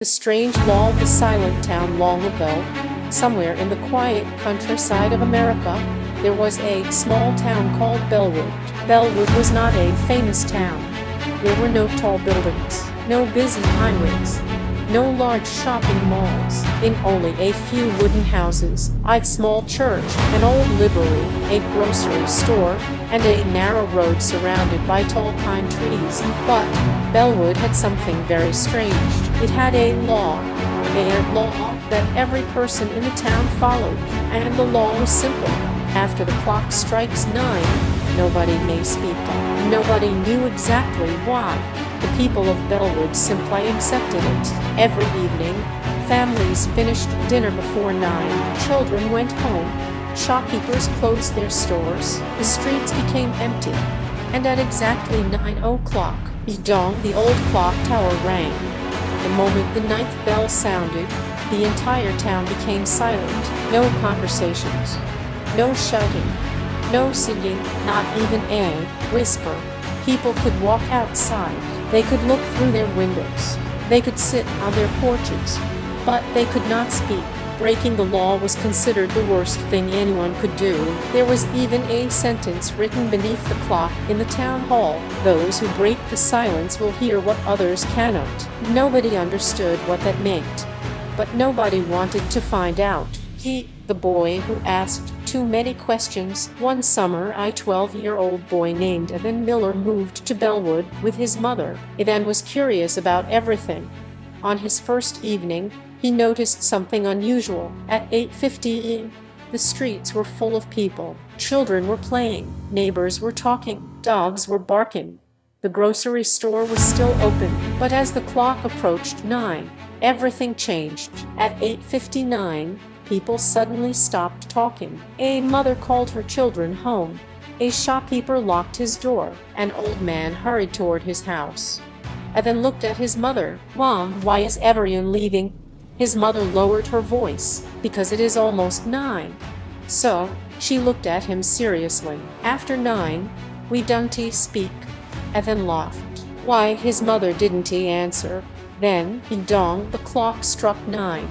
The strange law of the silent town. Long ago, somewhere in the quiet countryside of America, there was a small town called Bellwood. Bellwood was not a famous town. There were no tall buildings, no busy highways, no large shopping malls, in only a few wooden houses, a small church, an old library, a grocery store, and a narrow road surrounded by tall pine trees. But Bellwood had something very strange. It had a law that every person in the town followed, and the law was simple. After the clock strikes 9, nobody may speak. Nobody knew exactly why. The people of Bellwood simply accepted it. Every evening, families finished dinner before 9. Children went home. Shopkeepers closed their stores. The streets became empty. And at exactly 9 o'clock, the old clock tower rang. The moment the ninth bell sounded, the entire town became silent. No conversations, no shouting, no singing, not even a whisper. People could walk outside. They could look through their windows. They could sit on their porches. But they could not speak. Breaking the law was considered the worst thing anyone could do. There was even a sentence written beneath the clock in the town hall: "Those who break the silence will hear what others cannot." Nobody understood what that meant. But nobody wanted to find out. The boy who asked too many questions. One summer, a 12-year-old boy named Evan Miller moved to Bellwood with his mother. Evan was curious about everything. On his first evening, he noticed something unusual. At 8:15, the streets were full of people. Children were playing, neighbors were talking, dogs were barking. The grocery store was still open, but as the clock approached 9, everything changed. At 8:59, people suddenly stopped talking. A mother called her children home. A shopkeeper locked his door. An old man hurried toward his house. And then looked at his mother. "Mom, why is everyone leaving?" His mother lowered her voice. "Because it is almost 9. So, she looked at him seriously. "After 9, we don't speak." And then laughed. Why his mother didn't answer. Then, the clock struck 9.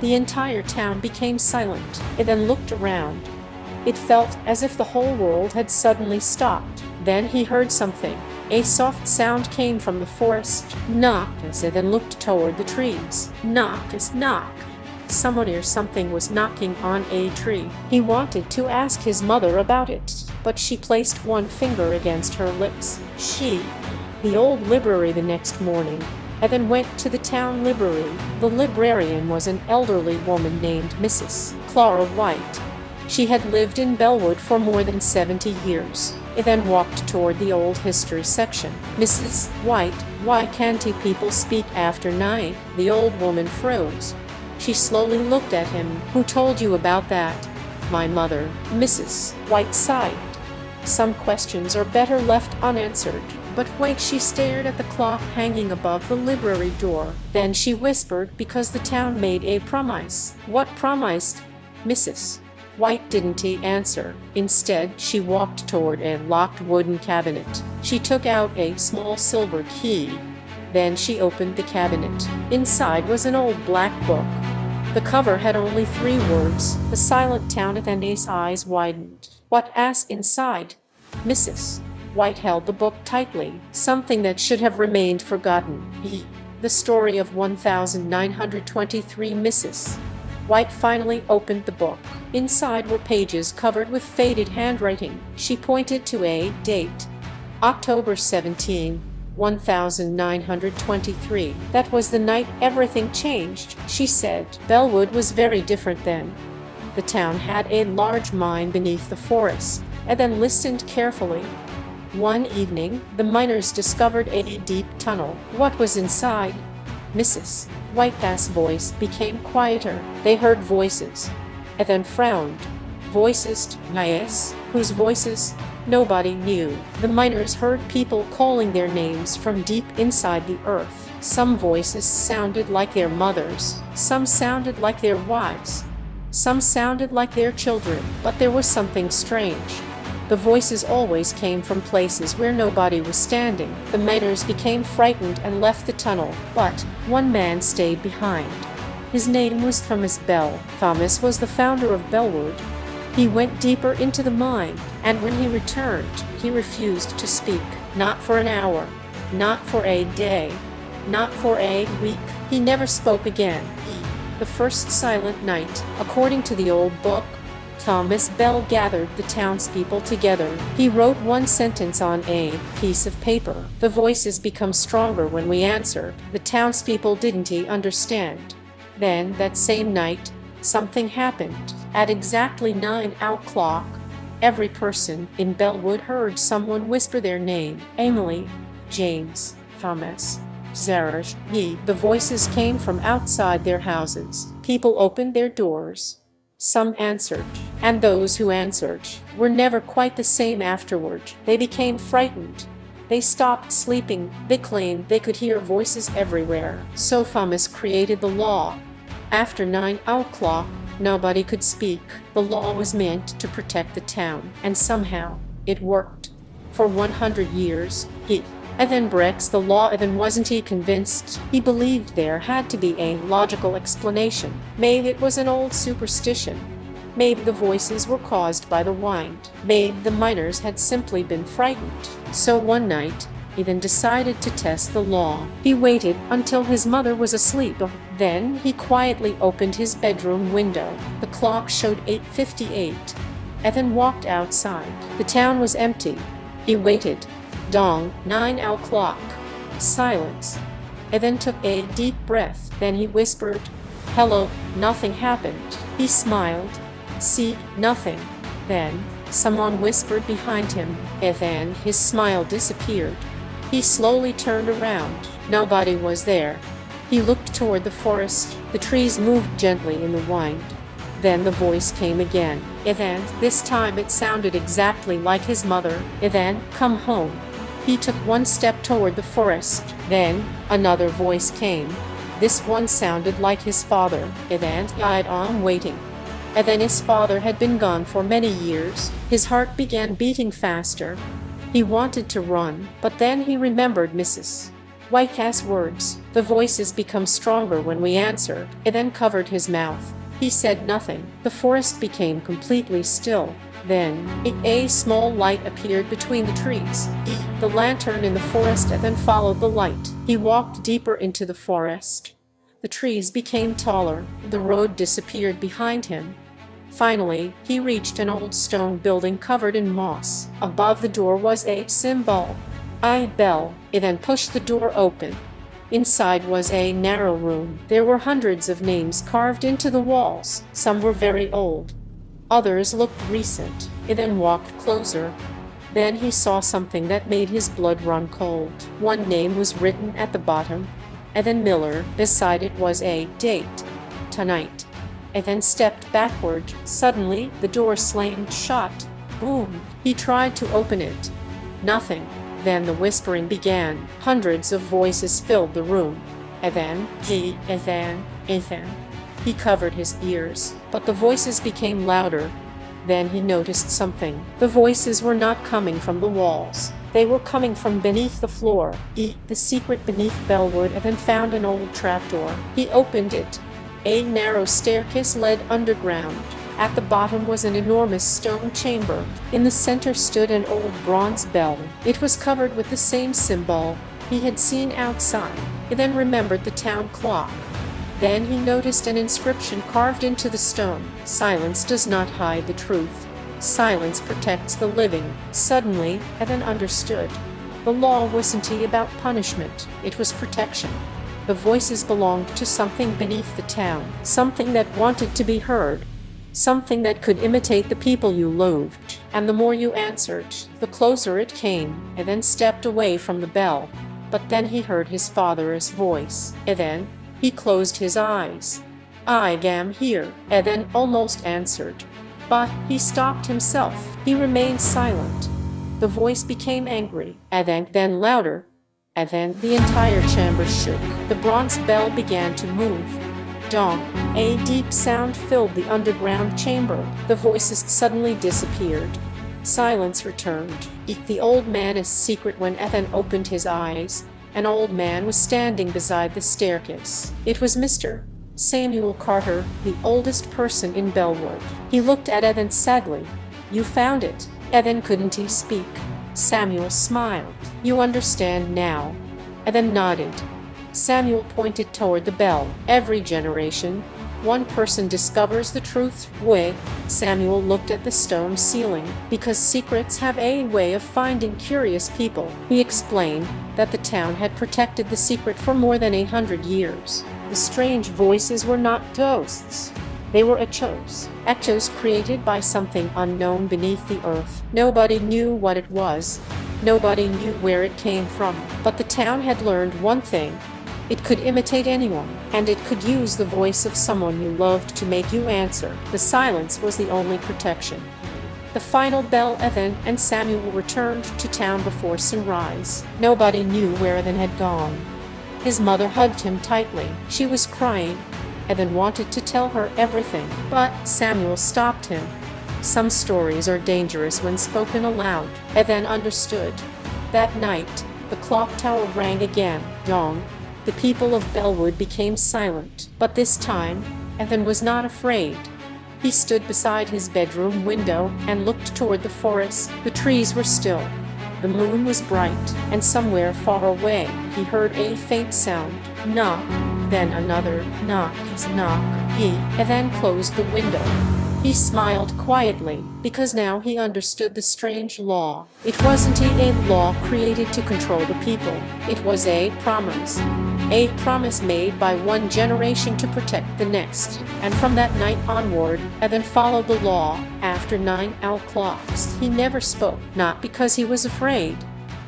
The entire town became silent. It then looked around. It felt as if the whole world had suddenly stopped. Then he heard something. A soft sound came from the forest. Knock, as he then looked toward the trees. Knock, knock. Someone or something was knocking on a tree. He wanted to ask his mother about it, but she placed one finger against her lips. The old library the next morning, and then went to the town library. The librarian was an elderly woman named Mrs. Clara White. She had lived in Bellwood for more than 70 years. He then walked toward the old history section. "Mrs. White, why can't people speak after 9? The old woman froze. She slowly looked at him. "Who told you about that?" "My mother." Mrs. White sighed. "Some questions are better left unanswered." "But wait," she stared at the clock hanging above the library door. Then she whispered, "Because the town made a promise." "What promise?" Mrs. White didn't answer. Instead, she walked toward a locked wooden cabinet. She took out a small silver key. Then she opened the cabinet. Inside was an old black book. The cover had only 3 words: "The Silent Town." And his eyes widened. "What's inside?" Mrs. White held the book tightly. "Something that should have remained forgotten. The story of 1923. Mrs. White finally opened the book. Inside were pages covered with faded handwriting. She pointed to a date. October 17, 1923. "That was the night everything changed," she said. "Bellwood was very different then. The town had a large mine beneath the forest." And then listened carefully. One evening, the miners discovered a deep tunnel. "What was inside?" Mrs. White's voice became quieter. They heard voices, and then frowned. Voices, yes, whose voices? Nobody knew. The miners heard people calling their names from deep inside the earth. Some voices sounded like their mothers. Some sounded like their wives. Some sounded like their children. But there was something strange. The voices always came from places where nobody was standing. The miners became frightened and left the tunnel, but one man stayed behind. His name was Thomas Bell. Thomas was the founder of Bellwood. He went deeper into the mine, and when he returned, he refused to speak. Not for an hour, not for a day, not for a week. He never spoke again. The first silent night, according to the old book, Thomas Bell gathered the townspeople together. He wrote one sentence on a piece of paper. The voices become stronger when we answer. The townspeople didn't understand. Then, that same night, something happened. At exactly 9 o'clock, every person in Bellwood heard someone whisper their name. Emily, James, Thomas, Zaraj, Yi. The voices came from outside their houses. People opened their doors. Some answered, and those who answered were never quite the same afterward. They became frightened. They stopped sleeping. They claimed they could hear voices everywhere. So Thomas created the law. After 9 o'clock, nobody could speak. The law was meant to protect the town, and somehow it worked. For 100 years, and then breaks the law. And then wasn't he convinced? He believed there had to be a logical explanation. Maybe it was an old superstition. Maybe the voices were caused by the wind. Maybe the miners had simply been frightened. So one night, he then decided to test the law. He waited until his mother was asleep. Then he quietly opened his bedroom window. The clock showed 8:58, and then walked outside. The town was empty. He waited. Dong, 9 o'clock. Silence. And then took a deep breath. Then he whispered, "Hello." Nothing happened. He smiled. "See, nothing." Then someone whispered behind him, and then his smile disappeared. He slowly turned around. Nobody was there. He looked toward the forest. The trees moved gently in the wind. Then the voice came again. And then, this time it sounded exactly like his mother. And then, "Come home." He took one step toward the forest. Then, another voice came. This one sounded like his father. And then, he died on waiting. And then his father had been gone for many years. His heart began beating faster. He wanted to run, but then he remembered Mrs. White's words. The voices become stronger when we answer. It then covered his mouth. He said nothing. The forest became completely still. Then, a small light appeared between the trees. The lantern in the forest and then followed the light. He walked deeper into the forest. The trees became taller. The road disappeared behind him. Finally, he reached an old stone building covered in moss. Above the door was a symbol. "I Bell." He then pushed the door open. Inside was a narrow room. There were hundreds of names carved into the walls. Some were very old. Others looked recent. He then walked closer. Then he saw something that made his blood run cold. One name was written at the bottom. And then Miller. Beside it was a date. Tonight. And then stepped backward. Suddenly, the door slammed shut. Boom! He tried to open it. Nothing. Then the whispering began. Hundreds of voices filled the room. And then, and then. He covered his ears, but the voices became louder. Then he noticed something. The voices were not coming from the walls. They were coming from beneath the floor. The secret beneath Bellwood, and then found an old trapdoor. He opened it. A narrow staircase led underground. At the bottom was an enormous stone chamber. In the center stood an old bronze bell. It was covered with the same symbol he had seen outside. He then remembered the town clock. Then he noticed an inscription carved into the stone. "Silence does not hide the truth. Silence protects the living." Suddenly, Evan understood. The law wasn't about punishment, it was protection. The voices belonged to something beneath the town, something that wanted to be heard, something that could imitate the people you loathed. And the more you answered, the closer it came. And then stepped away from the bell. But then he heard his father's voice. And then he closed his eyes. "I am here," and then almost answered. But he stopped himself. He remained silent. The voice became angry, and then louder. And then the entire chamber shook. The bronze bell began to move. Dong! A deep sound filled the underground chamber. The voices suddenly disappeared. Silence returned. The old man's secret. When Ethan opened his eyes, an old man was standing beside the staircase. It was Mr. Samuel Carter, the oldest person in Bellwood. He looked at Ethan sadly. "You found it." Ethan couldn't speak. Samuel smiled. "You understand now?" Ethan nodded. Samuel pointed toward the bell. "Every generation, one person discovers the truth." Way. Samuel looked at the stone ceiling. "Because secrets have a way of finding curious people." He explained that the town had protected the secret for more than 100 years. The strange voices were not ghosts. They were echoes created by something unknown beneath the earth. Nobody knew what it was. Nobody knew where it came from. But the town had learned one thing. It could imitate anyone, and it could use the voice of someone you loved to make you answer. The silence was the only protection. The final bell. Ethan and Samuel returned to town before sunrise. Nobody knew where Ethan had gone. His mother hugged him tightly. She was crying. Ethan wanted to tell her everything, but Samuel stopped him. Some stories are dangerous when spoken aloud. Ethan understood. That night, the clock tower rang again. Gong. The people of Bellwood became silent. But this time, Ethan was not afraid. He stood beside his bedroom window and looked toward the forest. The trees were still. The moon was bright, and somewhere far away, he heard a faint sound. Knock. Then another knock. He then closed the window. He smiled quietly, because now he understood the strange law. It wasn't a law created to control the people. It was a promise. A promise made by one generation to protect the next. And from that night onward, Ethan followed the law. After 9 o'clocks, he never spoke, not because he was afraid,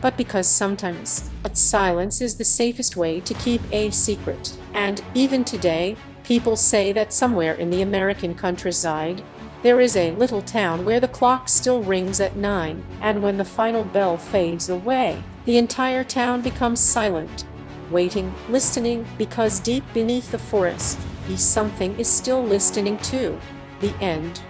but because sometimes silence is the safest way to keep a secret. And even today, people say that somewhere in the American countryside, there is a little town where the clock still rings at 9, and when the final bell fades away, the entire town becomes silent, waiting, listening, because deep beneath the forest, something is still listening too. The end.